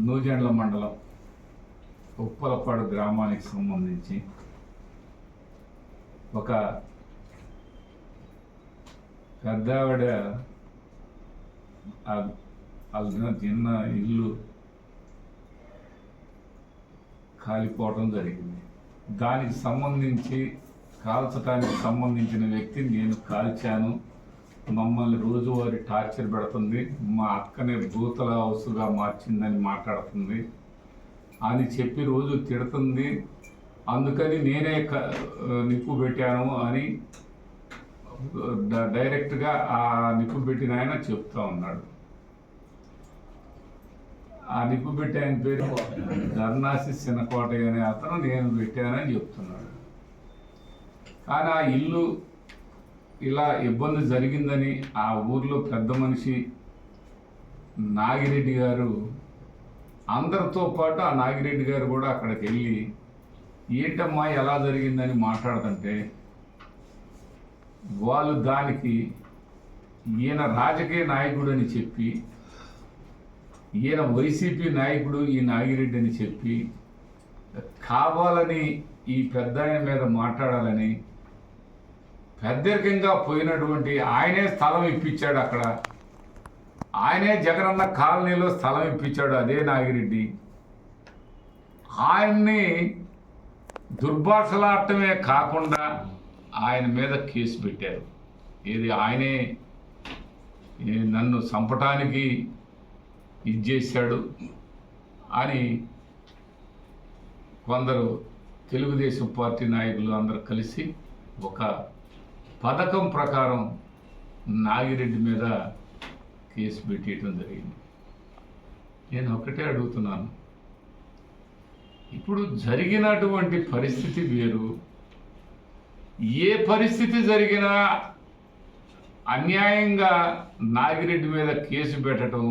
నూజెండ్ల మండలం ఉప్పలపాడు గ్రామానికి సంబంధించి ఒక పెద్దావిడ చిన్న ఇల్లు కాలిపోవడం జరిగింది. దానికి సంబంధించి కాల్చడానికి సంబంధించిన వ్యక్తి నేను కాల్చాను, మమ్మల్ని రోజువారీ టార్చర్ పెడుతుంది, మా అక్కనే భూతల హౌస్గా మార్చిందని మాట్లాడుతుంది అని చెప్పి రోజు తిడుతుంది. అందుకని నేనే నిప్పు పెట్టాను అని డైరెక్ట్గా ఆ నిప్పు పెట్టిన ఆయన చెప్తా ఉన్నాడు. ఆ నిప్పు పెట్టే ఆయన పేరు ధర్నాసి చిన్నకోటయ్య అనే అతను నేను పెట్టానని చెప్తున్నాడు. కానీ ఆ ఇల్లు ఇలా ఇబ్బంది జరిగిందని ఆ ఊర్లో పెద్ద మనిషి నాగిరెడ్డి గారు అందరితో పాటు ఆ నాగిరెడ్డి గారు కూడా అక్కడికి వెళ్ళి ఏంటమ్మా ఎలా జరిగిందని మాట్లాడుతుంటే వాళ్ళు దానికి ఈయన రాజకీయ నాయకుడు అని చెప్పి, ఈయన వైసీపీ నాయకుడు ఈ నాగిరెడ్డి అని చెప్పి కావాలని ఈ పెద్ద ఆయన మీద మాట్లాడాలని పెద్దరికంగా పోయినటువంటి ఆయనే స్థలం ఇప్పించాడు. అక్కడ ఆయనే జగనన్న కాలనీలో స్థలం ఇప్పించాడు అదే నాగిరెడ్డి. ఆయన్ని దుర్భాషలాడటమే కాకుండా ఆయన మీద కేసు పెట్టారు. ఏది ఆయనే నన్ను చంపటానికి ఇది చేశాడు అని కొందరు తెలుగుదేశం పార్టీ నాయకులు అందరూ కలిసి ఒక పథకం ప్రకారం నాగిరెడ్డి మీద కేసు పెట్టేయటం జరిగింది. నేను ఒకటే అడుగుతున్నాను, ఇప్పుడు జరిగినటువంటి పరిస్థితి వేరు. ఏ పరిస్థితి జరిగినా అన్యాయంగా నాగిరెడ్డి మీద కేసు పెట్టడం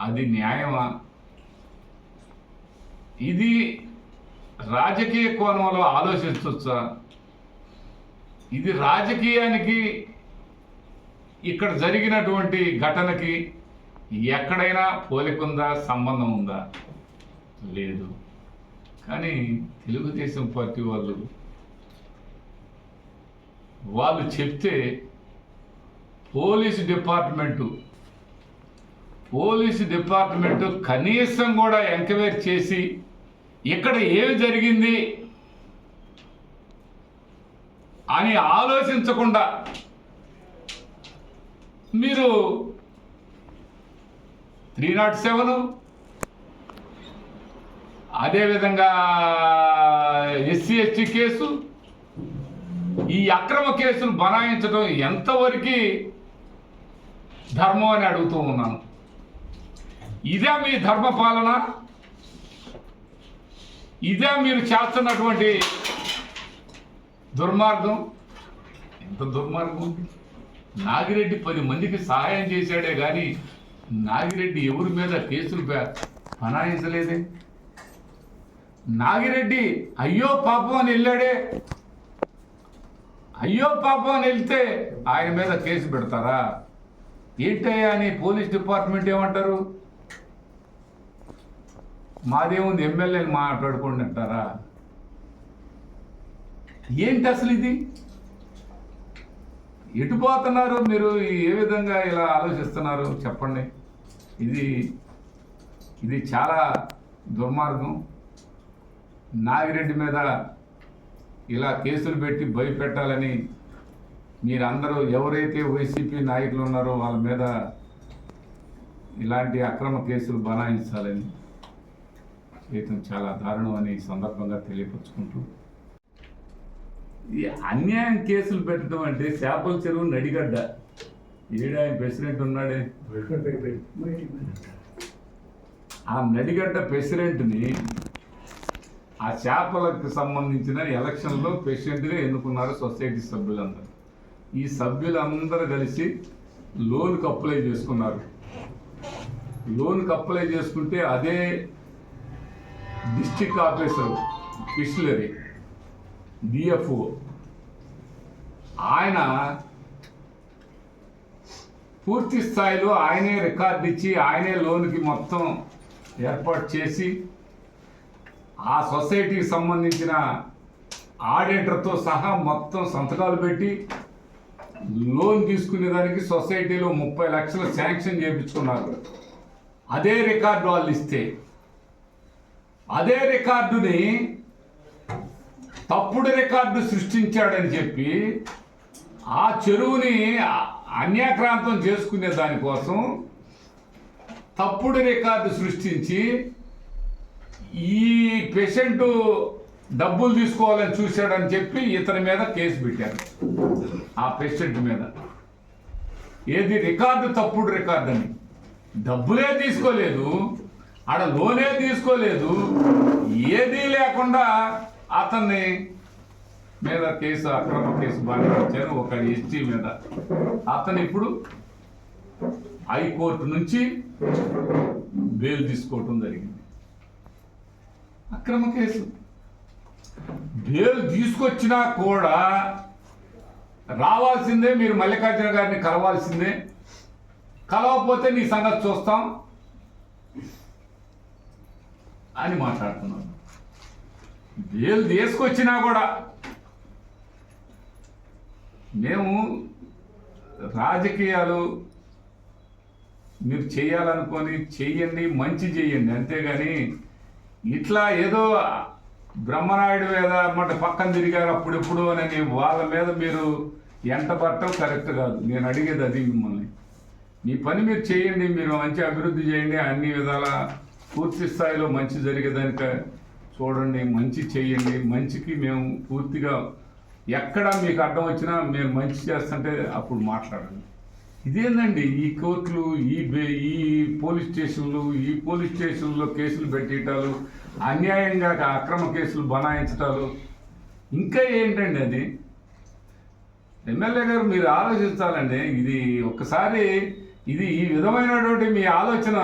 అది న్యాయమా? ఇది రాజకీయ కోణంలో ఆలోచించవచ్చా? ఇది రాజకీయానికి ఇక్కడ జరిగినటువంటి ఘటనకి ఎక్కడైనా పోలికుందా, సంబంధం ఉందా? లేదు. కానీ తెలుగుదేశం పార్టీ వాళ్ళు చెప్తే పోలీసు డిపార్ట్మెంటు కనీసం కూడా ఎంక్వైరీ చేసి ఇక్కడ ఏమి జరిగింది అని ఆలోచించకుండా మీరు 307 అదేవిధంగా SC ST కేసు, ఈ అక్రమ కేసును బనాయించడం ఎంతవరకు ధర్మం అని అడుగుతూ ఉన్నాను. ఇదే మీ ధర్మపాలన? ఇదే మీరు చేస్తున్నటువంటి దుర్మార్గం? ఎంత దుర్మార్గం! నాగిరెడ్డి 10 మందికి సహాయం చేశాడే కానీ నాగిరెడ్డి ఎవరి మీద కేసులు బనాయించలేదే. నాగిరెడ్డి అయ్యో పాపం అని వెళ్ళాడే. అయ్యో పాపం అని వెళ్తే ఆయన మీద కేసు పెడతారా? ఏంటయ్యా అని పోలీస్ డిపార్ట్మెంట్ ఏమంటారు? మాదేముంది ఎమ్మెల్యేని మాట్లాడుకోండి అంటారా? ఏంటి అసలు ఇది? ఎటు పోతున్నారు మీరు? ఏ విధంగా ఇలా ఆలోచిస్తున్నారు చెప్పండి. ఇది చాలా దుర్మార్గం. నాగిరెడ్డి మీద ఇలా కేసులు పెట్టి భయపెట్టాలని మీరందరూ ఎవరైతే వైసీపీ నాయకులు ఉన్నారో వాళ్ళ మీద ఇలాంటి అక్రమ కేసులు బనాయించాలని చేయటం చాలా దారుణం అని ఈ సందర్భంగా తెలియపరుచుకుంటూ, ఈ అన్యాయం కేసులు పెట్టడం అంటే చేపల చెరువు నడిగడ్డ ఆయన ప్రెసిడెంట్ ఉన్నాడే, ఆ నడిగడ్డ ప్రెసిడెంట్ని ఆ చేపలకు సంబంధించిన ఎలక్షన్లో ప్రెసిడెంట్గా ఎన్నుకున్నారు సొసైటీ సభ్యులందరూ. ఈ సభ్యులందరూ కలిసి లోన్కి అప్లై చేసుకున్నారు. లోన్కి అప్లై చేసుకుంటే అదే డిస్ట్రిక్ట్ ఆఫీసర్ ఫిషరీ డిఎఫ్ఓ ఆయన పూర్తి స్థాయిలో ఆయనే రికార్డు ఇచ్చి ఆయనే లోన్కి మొత్తం ఏర్పాటు చేసి ఆ సొసైటీకి సంబంధించిన ఆడిటర్తో సహా మొత్తం సంతకాలు పెట్టి లోన్ తీసుకునేదానికి సొసైటీలో 30 లక్షలు శాంక్షన్ చేయించుకున్నారు. అదే రికార్డు వాళ్ళు ఇస్తే అదే రికార్డుని తప్పుడు రికార్డు సృష్టించాడని చెప్పి ఆ చెరువుని అన్యాక్రాంతం చేసుకునే దానికోసం తప్పుడు రికార్డు సృష్టించి ఈ పేషెంట్ డబ్బులు తీసుకోవాలని చూశాడని చెప్పి ఇతని మీద కేసు పెట్టారు. ఆ పేషెంట్ మీద ఏది రికార్డు తప్పుడు రికార్డు అని, డబ్బులే తీసుకోలేదు, ఆడ లోనే తీసుకోలేదు, ఏదీ లేకుండా అతన్ని మీద కేసు అక్రమ కేసు బనాయించారు ఒక ఎస్టీ మీద. అతను ఇప్పుడు హైకోర్టు నుంచి బెయిల్ తీసుకోవటం జరిగింది. అక్రమ కేసు బెయిల్ తీసుకొచ్చినా కూడా రావాల్సిందే, మీరు మల్లికార్జున గారిని కలవాల్సిందే, కలవకపోతే నీ సంగతి చూస్తాం అని మాట్లాడుతున్నాను. బెయిల్ తీసుకొచ్చినా కూడా మేము రాజకీయాలు మీరు చేయాలనుకొని చెయ్యండి, మంచి చెయ్యండి, అంతేగాని ఇట్లా ఏదో బ్రహ్మనాయుడు మీద అన్నమాట పక్కన తిరిగారు అప్పుడెప్పుడు అని వాళ్ళ మీద మీరు ఎంటపడటం కరెక్ట్ కాదు. నేను అడిగేది అది మిమ్మల్ని. మీ పని మీరు చేయండి, మీరు మంచి అభివృద్ధి చేయండి, అన్ని విధాల పూర్తి స్థాయిలో మంచి జరిగేదానిక చూడండి, మంచి చేయండి. మంచికి మేము పూర్తిగా ఎక్కడ మీకు అడ్డం వచ్చినా మేము మంచి చేస్తుంటే అప్పుడు మాట్లాడండి. ఇదేందండి ఈ కోర్టులు, ఈ పోలీస్ స్టేషన్లో కేసులు పెట్టేయటాలు, అన్యాయంగా అక్రమ కేసులు బనాయించటాలు, ఇంకా ఏంటండి అది? ఎమ్మెల్యే గారు మీరు ఆలోచించాలండి. ఇది ఒక్కసారి ఇది ఈ విధమైనటువంటి మీ ఆలోచన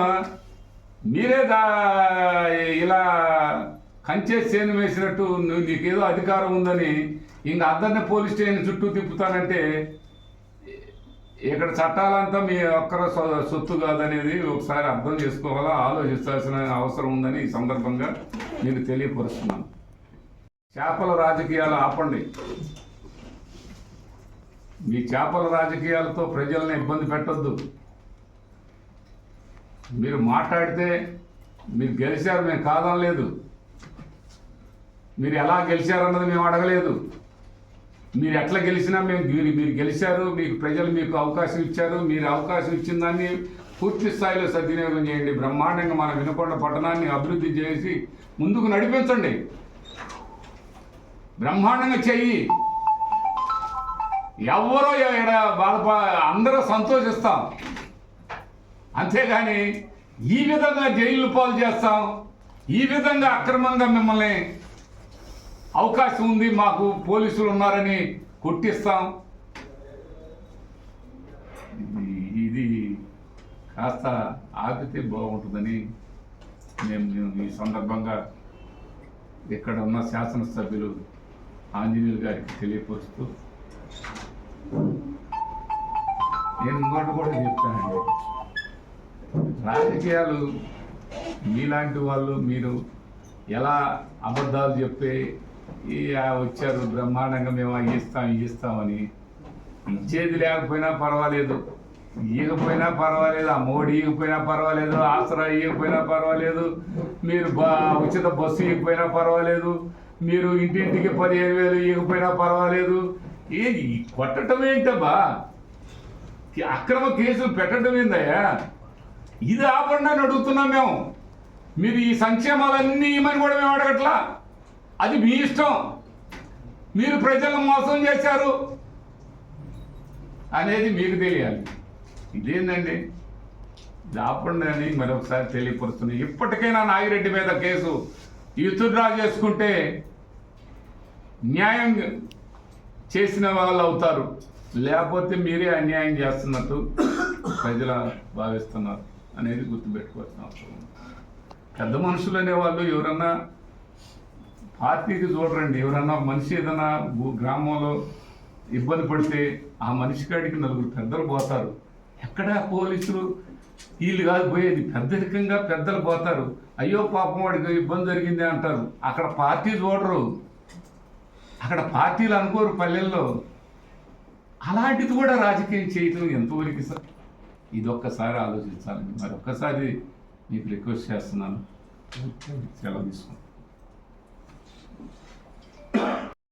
మీరే ఇలా కంచే చేను వేసినట్టు నీకేదో అధికారం ఉందని ఇంకా అందరినీ పోలీస్ స్టేషన్ చుట్టూ తిప్పుతానంటే ఇక్కడ చట్టాలంతా మీ ఒక్కర సొత్తు కాదనేది ఒకసారి అర్థం చేసుకోవాలా, ఆలోచించాల్సిన అవసరం ఉందని ఈ సందర్భంగా మీకు తెలియపరుస్తున్నాను. చేపల రాజకీయాలు ఆపండి. మీ చేపల రాజకీయాలతో ప్రజల్ని ఇబ్బంది పెట్టొద్దు. మీరు మాట్లాడితే మీరు గెలిచారు, మేము కాదనలేదు. మీరు ఎలా గెలిచారన్నది మేము అడగలేదు. మీరు ఎట్లా గెలిచినా మీరు గెలిచారు, మీకు ప్రజలు మీకు అవకాశం ఇచ్చారు. మీరు అవకాశం ఇచ్చిన దాన్ని పూర్తి స్థాయిలో సద్వినియోగం చేయండి. బ్రహ్మాండంగా మన వినుకొండ పట్టణాన్ని అభివృద్ధి చేసి ముందుకు నడిపించండి. బ్రహ్మాండంగా చెయ్యి. ఎవరో అందరూ సంతోషిస్తాం, అంతేగాని ఈ విధంగా జైలు పాలు చేస్తాం, ఈ విధంగా అక్రమంగా మిమ్మల్ని అవకాశం ఉంది, మాకు పోలీసులు ఉన్నారని కొట్టిస్తాం. ఇది కాస్త ఆపితే బాగుంటుందని మేము ఈ సందర్భంగా ఇక్కడ ఉన్న శాసనసభ్యులు ఆంజనేయులు గారికి తెలియపరుస్తూ, నేను ఇంకోటి కూడా చెప్తానండి. రాజకీయాలు మీలాంటి వాళ్ళు మీరు ఎలా అబద్ధాలు చెప్పి వచ్చారు బ్రహ్మాండంగా మేము ఇస్తామని, ఇచ్చేది లేకపోయినా పర్వాలేదు, ఇవ్వకపోయినా పర్వాలేదు, ఆ మోడీ ఇవ్వకపోయినా పర్వాలేదు, ఆసరా ఇవ్వకపోయినా పర్వాలేదు, మీరు ఉచిత బస్సు ఇవ్వకపోయినా పర్వాలేదు, మీరు ఇంటింటికి 15,000 ఇవ్వకపోయినా పర్వాలేదు. ఏది కొట్టడం ఏంటబ్బా? అక్రమ కేసులు పెట్టడం ఏందయ్యా? ఇది ఆపండి అని అడుగుతున్నాం మేము. మీరు ఈ సంక్షేమాలన్నీ ఇవ్వమని కూడా మేము అడగట్లా, అది మీ ఇష్టం. మీరు ప్రజలను మోసం చేశారు అనేది మీకు తెలియాలి. ఇదేందండి? ఇది ఆపండి అని మరొకసారి తెలియపరుస్తున్నాయి. ఇప్పటికైనా నాగిరెడ్డి మీద కేసు విత్డ్రా చేసుకుంటే న్యాయం చేసిన వాళ్ళు అవుతారు, లేకపోతే మీరే అన్యాయం చేస్తున్నట్టు ప్రజలు భావిస్తున్నారు అనేది గుర్తుపెట్టుకోవాల్సిన అవసరం ఉంది. పెద్ద మనుషులు అనేవాళ్ళు ఎవరన్నా పార్టీకి చూడరండి. ఎవరన్నా మనిషి ఏదైనా గ్రామంలో ఇబ్బంది పడితే ఆ మనిషి కాడికి 4 పెద్దలు పోతారు. ఎక్కడ పోలీసులు వీళ్ళు కాదు పోయేది. పెద్దరికంగా పెద్దలు పోతారు, అయ్యో పాపం వాడికి ఇబ్బంది జరిగింది అంటారు. అక్కడ పార్టీ చూడరు, అక్కడ పార్టీలు అనుకోరు పల్లెల్లో. అలాంటిది కూడా రాజకీయం చేయటం ఎంతవరకు సార్? ఇది ఒక్కసారి ఆలోచించాలండి. మరి ఒక్కసారి మీకు రిక్వెస్ట్ చేస్తున్నాను, సెలవు తీసుకుంటాను.